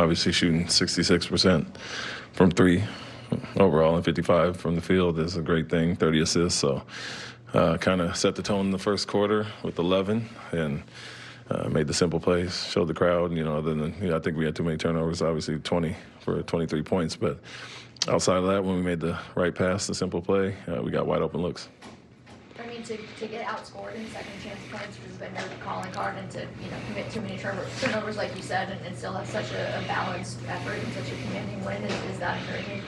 Obviously shooting 66% from three overall and 55 from the field is a great thing, 30 assists. So kind of set the tone in the first quarter with 11 and made the simple plays, showed the crowd, other than, I think we had too many turnovers, obviously 20 for 23 points. But outside of that, when we made the right pass, the simple play, we got wide open looks. I mean, to get outscored in second chance points has been their calling card, and to commit too many turnovers, like you said, and still have such a balanced effort and such a commanding win. Is that encouraging?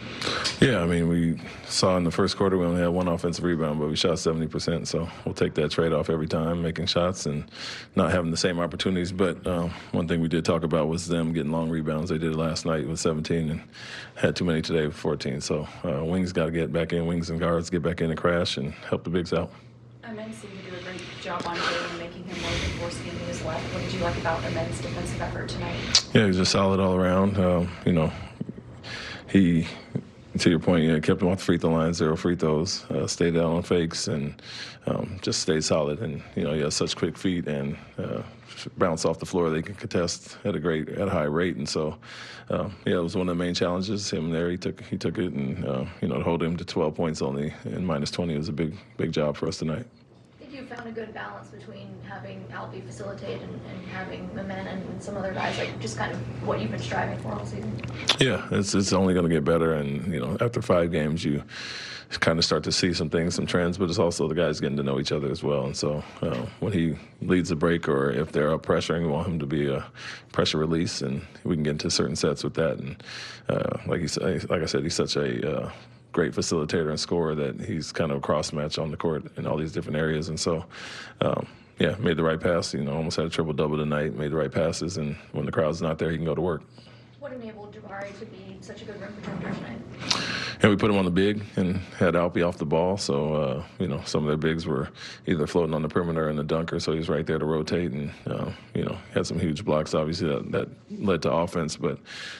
Yeah, I mean, we saw in the first quarter we only had one offensive rebound, but we shot 70%. So we'll take that trade-off every time, making shots and not having the same opportunities. But one thing we did talk about was them getting long rebounds. They did it last night with 17 and had too many today with 14. So wings got to get back in, wings and guards get back in and crash and help the bigs out. Ime seemed to do a great job on Jalen, making him more reinforcing into his left. What did you like about Ime's defensive effort tonight? Yeah, he's just solid all around. He, to your point, kept him off the free throw line, 0 free throws, stayed out on fakes, and just stayed solid. And he has such quick feet and bounce off the floor. They can contest at a high rate. And so, it was one of the main challenges. Him there, he took it, and to hold him to 12 points only and minus 20 was a big job for us tonight. I think you found a good balance between having Alpi facilitate and having Ime and some other guys, like just kind of what you've been striving for all season. Yeah, it's only going to get better, and after 5 games, you kind of start to see some things, some trends, but it's also the guys getting to know each other as well. And so when he leads the break, or if they're up pressuring, we want him to be a pressure release, and we can get into certain sets with that. And like I said, he's such a great facilitator and scorer that he's kind of a cross match on the court in all these different areas. And so, made the right pass. Almost had a triple-double tonight, made the right passes, and when the crowd's not there, he can go to work. What enabled Jabari to be such a good rim protector tonight? And we put him on the big and had Alpi off the ball. So, some of their bigs were either floating on the perimeter in the dunker, so he was right there to rotate. And, had some huge blocks, obviously, that led to offense. But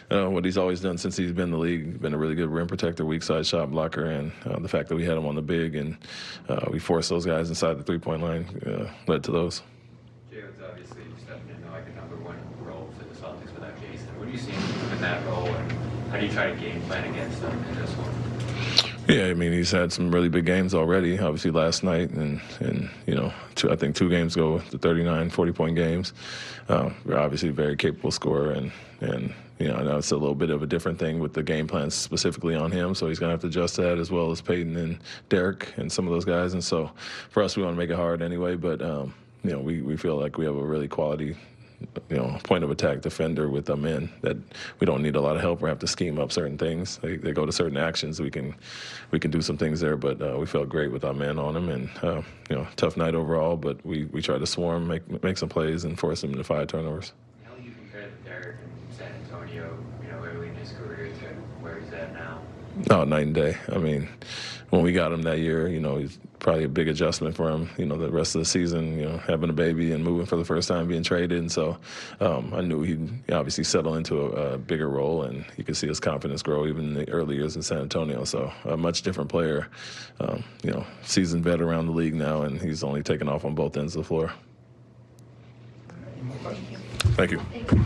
what he's always done since he's been in the league, been a really good rim protector, weak side shot blocker. And the fact that we had him on the big and we forced those guys inside the three-point line led to those. Jalen's obviously stepping into like a number 1 role for the Celtics without Jason. What do you see him in that role, and how do you try to game plan against him in this one? Yeah, I mean, he's had some really big games already, obviously last night and I think 2 games ago, the 39, 40-point games. We're obviously a very capable scorer, and I know it's a little bit of a different thing with the game plan specifically on him, so he's going to have to adjust that, as well as Peyton and Derek and some of those guys. And so for us, we want to make it hard anyway, but we feel like we have a really quality point of attack defender with them in that we don't need a lot of help or have to scheme up certain things. They go to certain actions. We can do some things there, but we felt great with our man on him, and tough night overall, but we tried to swarm, make some plays, and force him into 5 turnovers. How would you compare Derek in San Antonio, early in his career to where he's at now? Oh, night and day. I mean, when we got him that year, he's probably a big adjustment for him, the rest of the season, having a baby and moving for the first time, being traded. And so I knew he'd obviously settle into a bigger role, and you could see his confidence grow even in the early years in San Antonio. So a much different player, seasoned vet around the league now, and he's only taken off on both ends of the floor. Thank you. Thank you.